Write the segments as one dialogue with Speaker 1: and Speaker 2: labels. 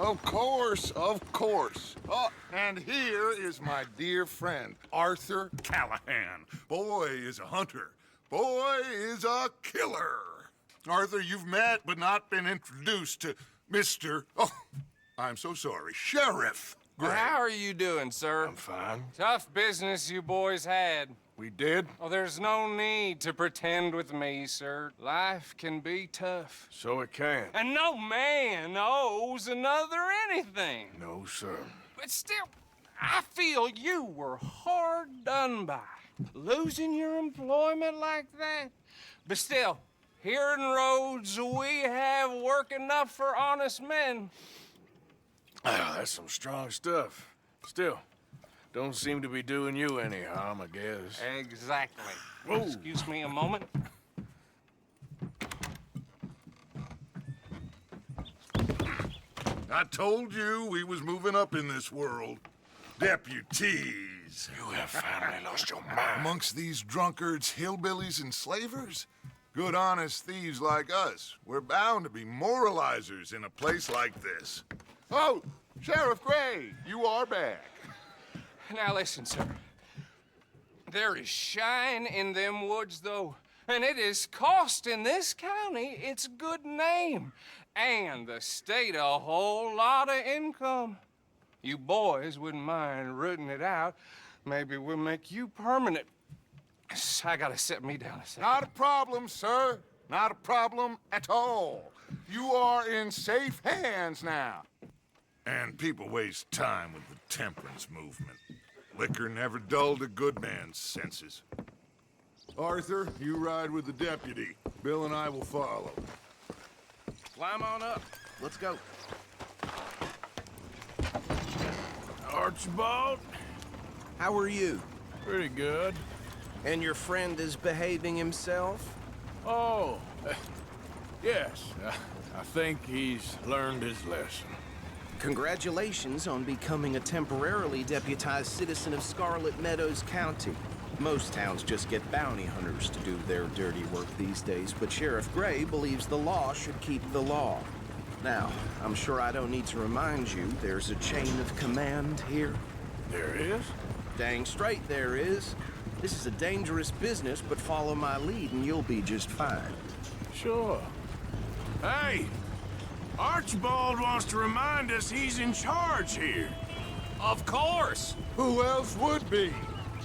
Speaker 1: Of course, of course. Oh, and here is my dear friend, Arthur Callahan. Boy is a hunter. Boy is a killer. Arthur, you've met but not been introduced to Mr. Oh, I'm so sorry, Sheriff Gray.
Speaker 2: How are you doing, sir?
Speaker 1: I'm fine.
Speaker 2: Tough business you boys had.
Speaker 1: We did?
Speaker 2: Oh, there's no need to pretend with me, sir. Life can be tough.
Speaker 1: So it can.
Speaker 2: And no man owes another anything.
Speaker 1: No, sir.
Speaker 2: But still, I feel you were hard done by. Losing your employment like that. But still, here in Rhodes, we have work enough for honest men.
Speaker 3: Ah, that's some strong stuff. Still, don't seem to be doing you any harm, I guess.
Speaker 2: Exactly.
Speaker 3: Whoa.
Speaker 2: Excuse me a moment.
Speaker 1: I told you we was moving up in this world. Deputies.
Speaker 3: You have finally lost your mind.
Speaker 1: Amongst these drunkards, hillbillies, and slavers? Good, honest thieves like us. We're bound to be moralizers in a place like this. Oh, Sheriff Gray, you are back.
Speaker 2: Now listen, sir. There is shine in them woods, though, and it is costing this county its good name, and the state a whole lot of income. You boys wouldn't mind rooting it out. Maybe we'll make you permanent. I gotta sit me down a second.
Speaker 1: Not a problem, sir. Not a problem at all. You are in safe hands now. And people waste time with the temperance movement. Liquor never dulled a good man's senses. Arthur, you ride with the deputy. Bill and I will follow.
Speaker 4: Climb on up. Let's go.
Speaker 3: Archibald?
Speaker 4: How are you?
Speaker 3: Pretty good.
Speaker 4: And your friend is behaving himself?
Speaker 3: Oh, yes. I think he's learned his lesson.
Speaker 4: Congratulations on becoming a temporarily deputized citizen of Scarlet Meadows County. Most towns just get bounty hunters to do their dirty work these days, but Sheriff Gray believes the law should keep the law. Now, I'm sure I don't need to remind you, there's a chain of command here.
Speaker 3: There is?
Speaker 4: Dang straight there is. This is a dangerous business, but follow my lead and you'll be just fine.
Speaker 3: Sure. Hey! Archibald wants to remind us he's in charge here.
Speaker 2: Of course!
Speaker 1: Who else would be?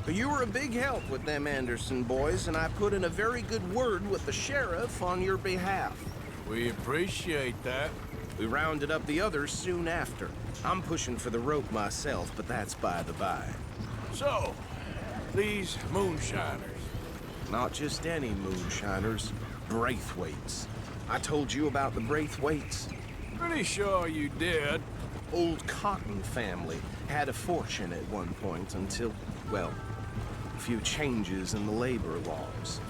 Speaker 4: You were a big help with them Anderson boys, and I put in a very good word with the sheriff on your behalf.
Speaker 3: We appreciate that.
Speaker 4: We rounded up the others soon after. I'm pushing for the rope myself, but that's by the by.
Speaker 3: So, these moonshiners.
Speaker 4: Not just any moonshiners, Braithwaites. I told you about the Braithwaites.
Speaker 3: Pretty sure you did.
Speaker 4: Old Cotton family had a fortune at one point until, well, a few changes in the labor laws.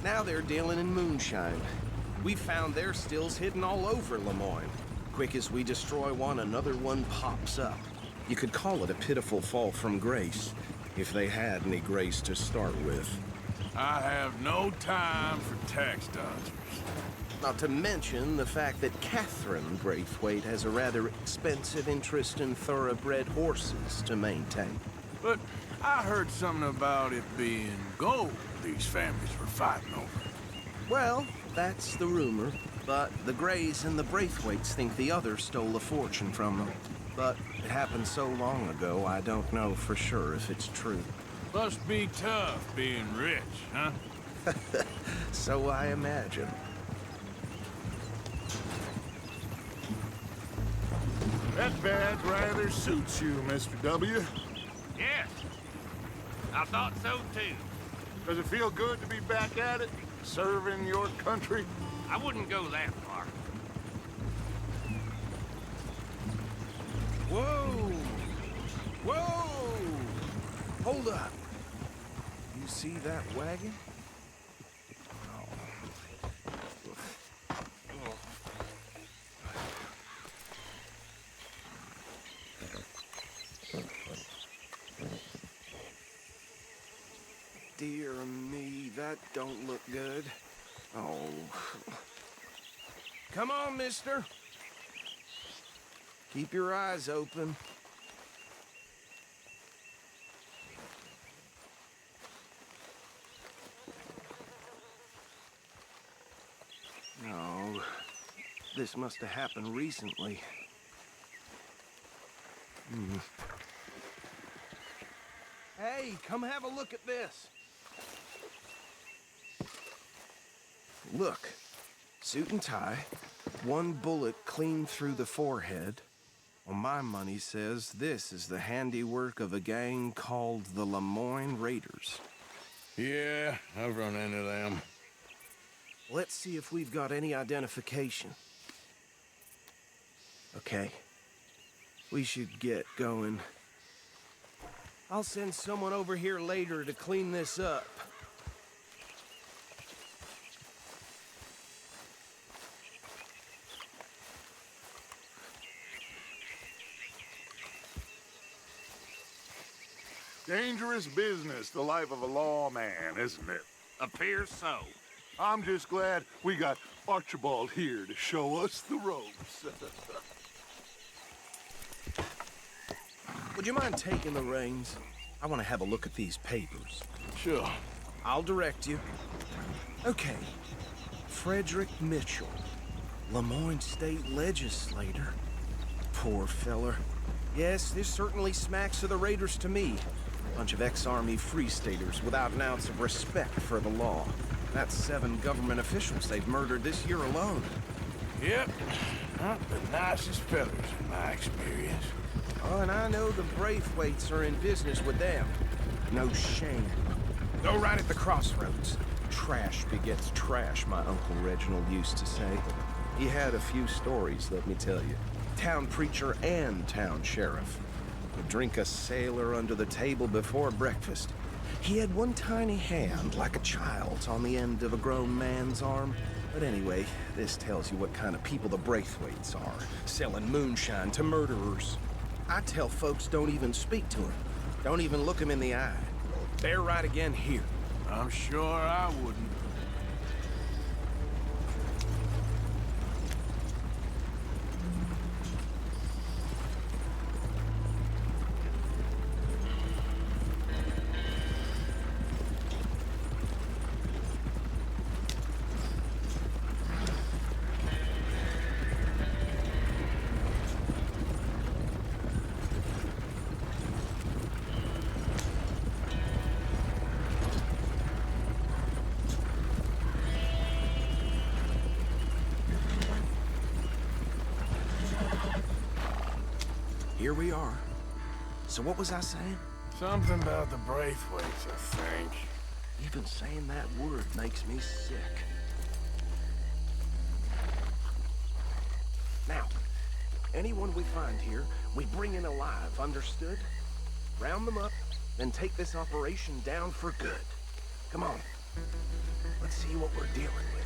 Speaker 4: Now they're dealing in moonshine. We found their stills hidden all over Lemoyne. Quick as we destroy one, another one pops up. You could call it a pitiful fall from grace, if they had any grace to start with.
Speaker 3: I have no time for tax dodgers.
Speaker 4: Not to mention the fact that Catherine Braithwaite has a rather expensive interest in thoroughbred horses to maintain.
Speaker 3: But I heard something about it being gold these families were fighting over.
Speaker 4: Well, that's the rumor. But the Grays and the Braithwaites think the other stole a fortune from them. But it happened so long ago, I don't know for sure if it's true.
Speaker 3: Must be tough being rich, huh?
Speaker 4: So I imagine.
Speaker 1: That badge rather suits you, Mr. W.
Speaker 5: Yes, I thought so too.
Speaker 1: Does it feel good to be back at it, serving your country?
Speaker 5: I wouldn't go that far.
Speaker 4: Whoa! Whoa! Hold up. You see that wagon? Dear me, that don't look good. Oh. Come on, mister. Keep your eyes open. No, this must have happened recently. Hey, come have a look at this. Look, suit and tie, one bullet clean through the forehead. Well, my money says this is the handiwork of a gang called the Lemoyne Raiders.
Speaker 3: Yeah, I've run into them.
Speaker 4: Let's see if we've got any identification. Okay. We should get going. I'll send someone over here later to clean this up.
Speaker 1: Dangerous business, the life of a lawman, isn't it?
Speaker 5: Appears so.
Speaker 1: I'm just glad we got Archibald here to show us the ropes.
Speaker 4: Would you mind taking the reins? I want to have a look at these papers.
Speaker 3: Sure.
Speaker 4: I'll direct you. Okay. Frederick Mitchell, Lemoyne State Legislator. Poor feller. Yes, this certainly smacks of the Raiders to me. Bunch of ex-Army Free Staters without an ounce of respect for the law. That's 7 government officials they've murdered this year alone.
Speaker 3: Yep. Not the nicest fellas in my experience.
Speaker 4: Oh, and I know the Braithwaites are in business with them. No shame. Go right at the crossroads. Trash begets trash, my Uncle Reginald used to say. He had a few stories, let me tell you. Town preacher and town sheriff. Would drink a sailor under the table before breakfast. He had one tiny hand, like a child's, on the end of a grown man's arm. But anyway, this tells you what kind of people the Braithwaites are, selling moonshine to murderers. I tell folks don't even speak to him. Don't even look him in the eye. They're right again here.
Speaker 3: I'm sure I wouldn't.
Speaker 4: Here we are. So what was I saying?
Speaker 3: Something about the Braithwaites, I think.
Speaker 4: Even saying that word makes me sick. Now, anyone we find here, we bring in alive, understood? Round them up, then take this operation down for good. Come on. Let's see what we're dealing with.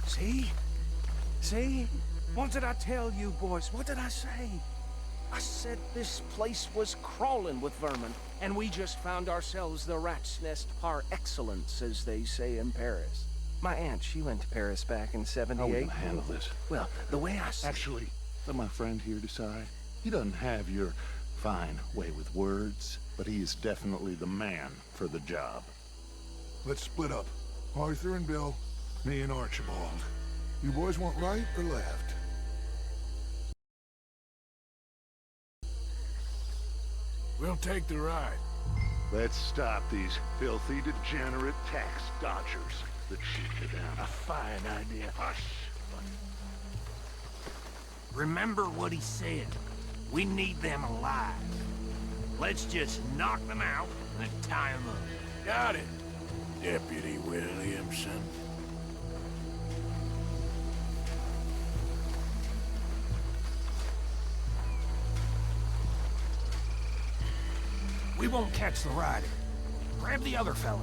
Speaker 4: See? See? What did I tell you, boys? What did I say? I said this place was crawling with vermin, and we just found ourselves the rat's nest par excellence, as they say in Paris. My aunt, she went to Paris back in '78.
Speaker 6: How are we gonna handle this?
Speaker 4: Well, the way I see
Speaker 6: Actually, let my friend here decide. He doesn't have your fine way with words, but he is definitely the man for the job.
Speaker 1: Let's split up. Arthur and Bill, me and Archibald. You boys want right or left?
Speaker 3: We'll take the ride.
Speaker 6: Let's stop these filthy, degenerate tax dodgers that shoot you down.
Speaker 5: A fine idea.
Speaker 6: Hush.
Speaker 5: Remember what he said. We need them alive. Let's just knock them out and tie them up.
Speaker 3: Got it, Deputy Williamson.
Speaker 5: We won't catch the rider. Grab the other fella.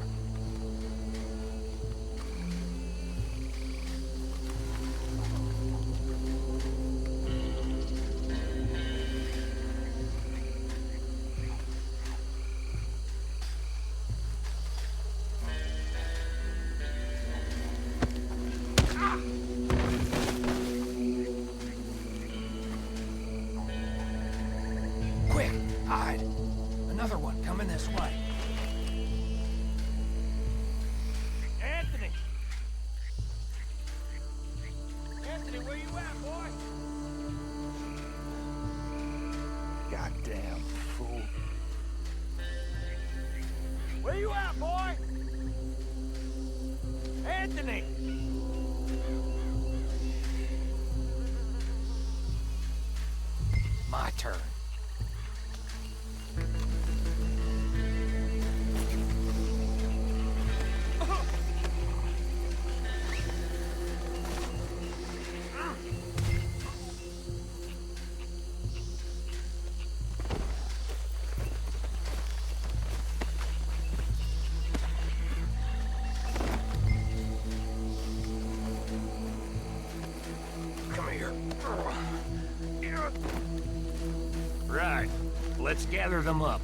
Speaker 5: fool.
Speaker 3: Where you at, boy?
Speaker 5: Anthony! My turn.
Speaker 3: Come here.
Speaker 5: Right. Let's gather them up.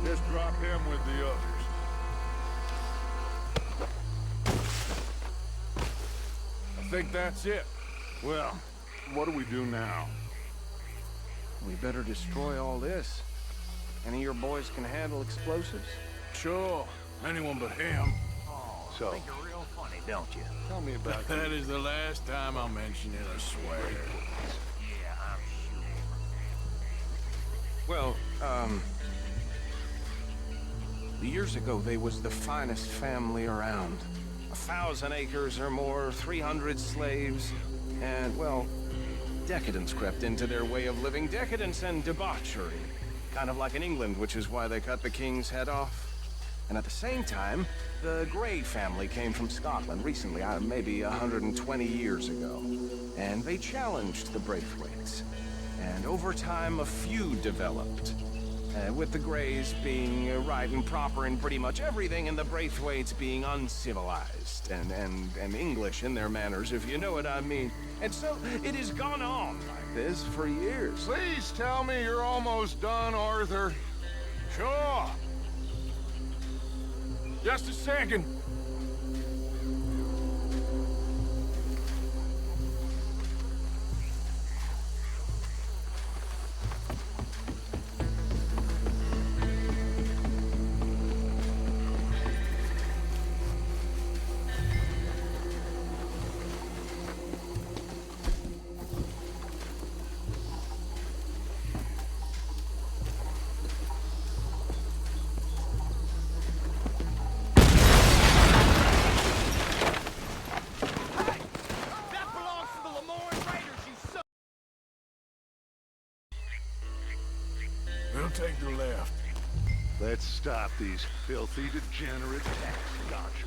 Speaker 1: Just drop him with the others. I think that's it. Well, what do we do now?
Speaker 4: We better destroy all this. Any of your boys can handle explosives?
Speaker 3: Sure. Anyone but him.
Speaker 6: So,
Speaker 5: Think you're real funny, don't you?
Speaker 6: tell me about
Speaker 3: That is the last time I'll mention it, I swear.
Speaker 5: Yeah, I'm sure.
Speaker 4: Well, years ago, they was the finest family around. 1,000 acres or more, 300 slaves, and, well, decadence crept into their way of living. Decadence and debauchery. Kind of like in England, which is why they cut the king's head off. And at the same time, the Grey family came from Scotland recently, maybe 120 years ago. And they challenged the Braithwaites. And over time, a feud developed. With the Greys being right and proper in pretty much everything, and the Braithwaites being uncivilized and English in their manners, if you know what I mean. And so it has gone on like this for years.
Speaker 1: Please tell me you're almost done, Arthur.
Speaker 3: Sure. Just a second. We'll take the left.
Speaker 6: Let's stop these filthy, degenerate tax dodgers.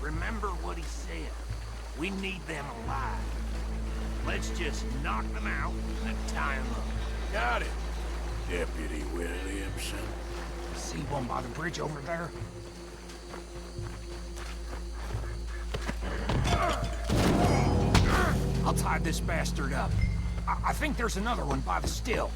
Speaker 5: Remember what he said. We need them alive. Let's just knock them out and tie them up.
Speaker 3: Got it. Deputy Williamson.
Speaker 5: See one by the bridge over there? I'll tie this bastard up. I think there's another one by the still.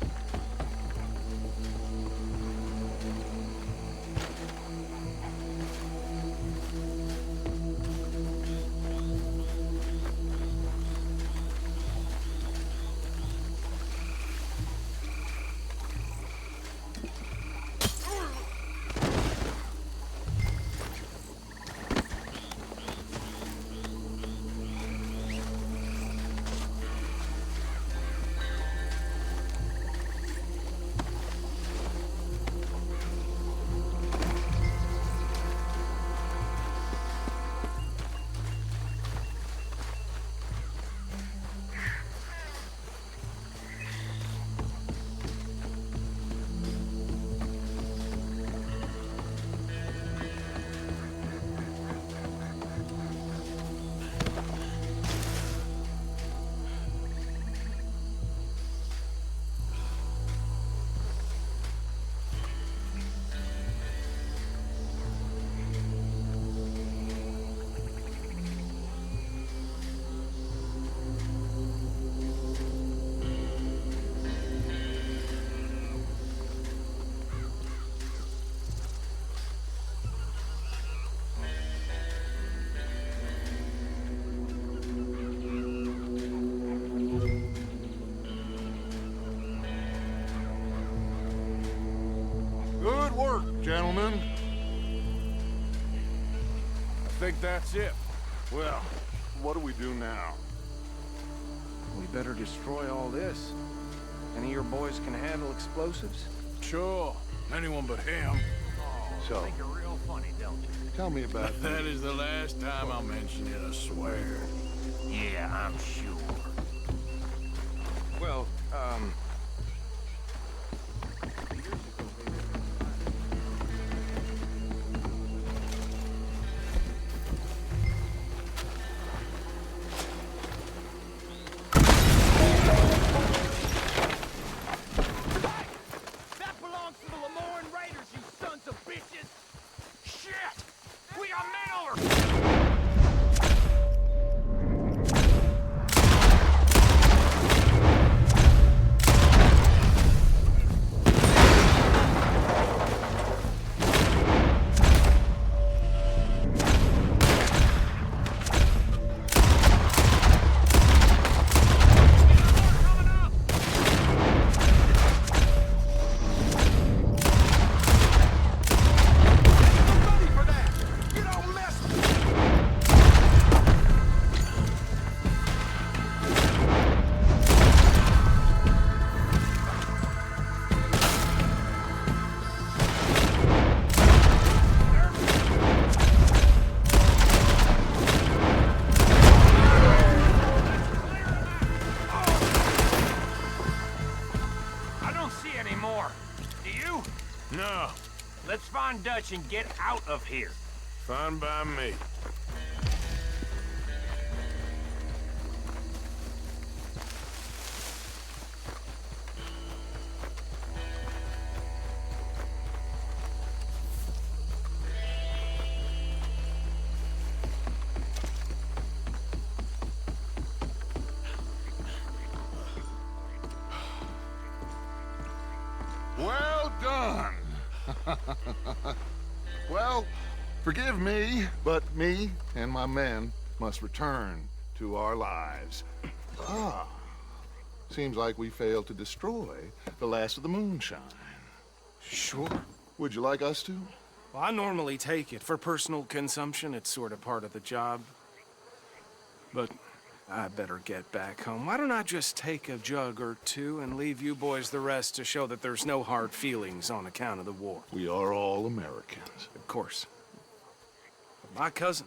Speaker 3: that's it.
Speaker 6: Well, what do we do now?
Speaker 4: We better destroy all this. Any of your boys can handle explosives?
Speaker 3: Sure. Anyone but him.
Speaker 6: So,
Speaker 5: Think you're real funny, don't you?
Speaker 6: tell me about
Speaker 3: That is the last time I'll mention it, I swear.
Speaker 5: Yeah, I'm sure.
Speaker 4: Well,
Speaker 5: That belongs to the Lemoyne Raiders, you sons of bitches! Shit! We got men over! I don't see any more. Do you?
Speaker 3: No,
Speaker 5: Let's find Dutch and get out of here.
Speaker 3: fine by me.
Speaker 1: Well done. Well, forgive me, but me and my men must return to our lives. Ah, seems like we failed to destroy the last of the moonshine.
Speaker 4: sure.
Speaker 1: Would you like us to?
Speaker 4: Well, I normally take it. For personal consumption, it's sort of part of the job. But I better get back home. Why don't I just take a jug or two and leave you boys the rest to show that there's no hard feelings on account of the war?
Speaker 6: We are all Americans.
Speaker 4: Of course. But my cousin,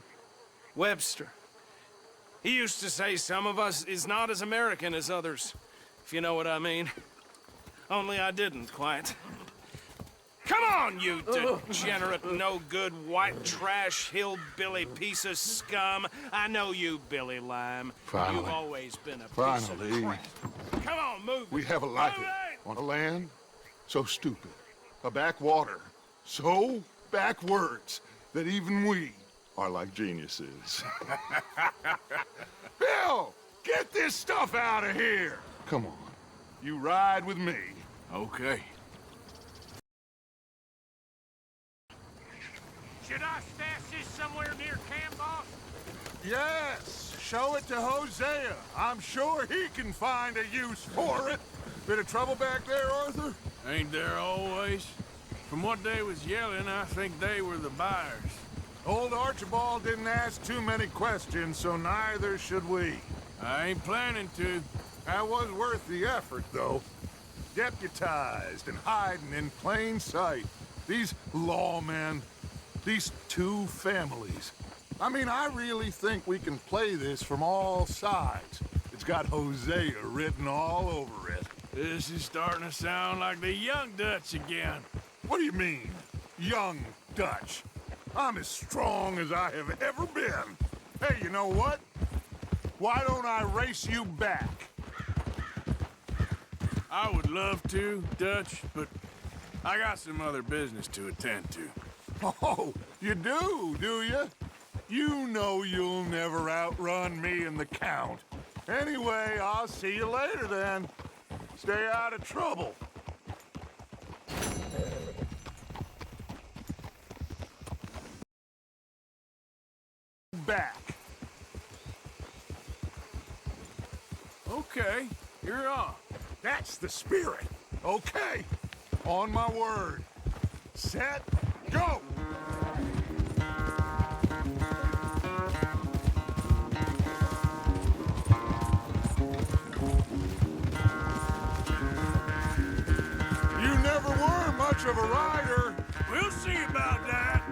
Speaker 4: Webster, he used to say some of us is not as American as others, if you know what I mean. Only I didn't quite. Come on, you degenerate, no-good, white trash, hillbilly piece of scum. I know you, Billy Lime.
Speaker 6: Finally.
Speaker 4: You've always been a piece
Speaker 6: Finally.
Speaker 4: of crap. Come on, move
Speaker 6: We
Speaker 4: it.
Speaker 6: have a life
Speaker 4: Move it!
Speaker 6: on a land so stupid, a backwater so backwards that even we are like geniuses.
Speaker 1: Bill, get this stuff out of here.
Speaker 6: Come on.
Speaker 1: You ride with me.
Speaker 3: Okay.
Speaker 5: Should I stash this somewhere near camp, boss?
Speaker 1: Yes, show it to Hosea. I'm sure he can find a use for it. Bit of trouble back there, Arthur?
Speaker 3: Ain't there always? From what they was yelling, I think they were the buyers.
Speaker 1: Old Archibald didn't ask too many questions, so neither should we.
Speaker 3: I ain't planning to.
Speaker 1: That was worth the effort, though. Deputized and hiding in plain sight. These lawmen, these two families. I mean, I really think we can play this from all sides. It's got Hosea written all over it.
Speaker 3: This is starting to sound like the young Dutch again.
Speaker 1: What do you mean, young Dutch? I'm as strong as I have ever been. Hey, you know what? Why don't I race you back?
Speaker 3: I would love to, Dutch, but I got some other business to attend to.
Speaker 1: Oh, you do you? You know you'll never outrun me and the Count. Anyway, I'll see you later then. Stay out of trouble. Back.
Speaker 3: Okay, you're on.
Speaker 1: That's the spirit. Okay. On my word. Set, go! much of a rider.
Speaker 5: We'll see about that.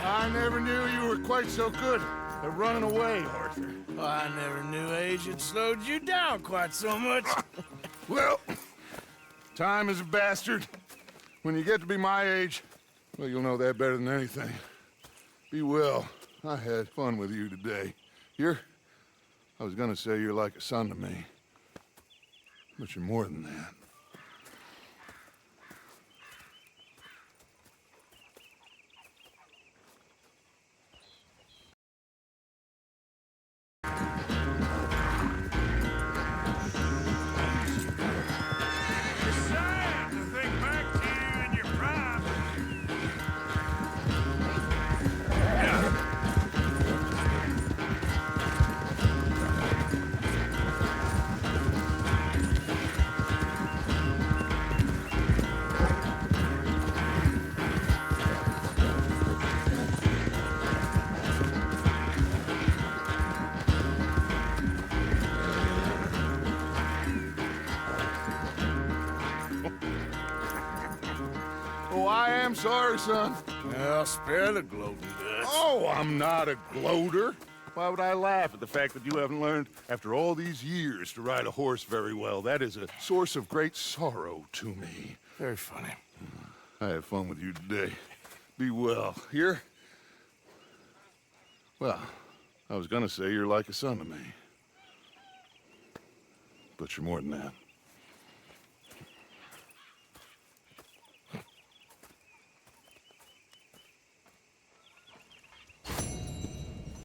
Speaker 1: I never knew you were quite so good at running away, Arthur.
Speaker 3: Well, I never knew age had slowed you down quite so much.
Speaker 1: Well, time is a bastard. When you get to be my age, well, you'll know that better than anything. Be well. I had fun with you today. I was gonna say you're like a son to me, but you're more than that. Oh, I am sorry, son.
Speaker 3: Well, spare the gloating, Dutch.
Speaker 1: Oh, I'm not a gloater. Why would I laugh at the fact that you haven't learned, after all these years, to ride a horse very well? That is a source of great sorrow to me.
Speaker 3: Very funny.
Speaker 1: I had fun with you today. Be well. Here? Well, I was gonna say you're like a son to me. But you're more than that.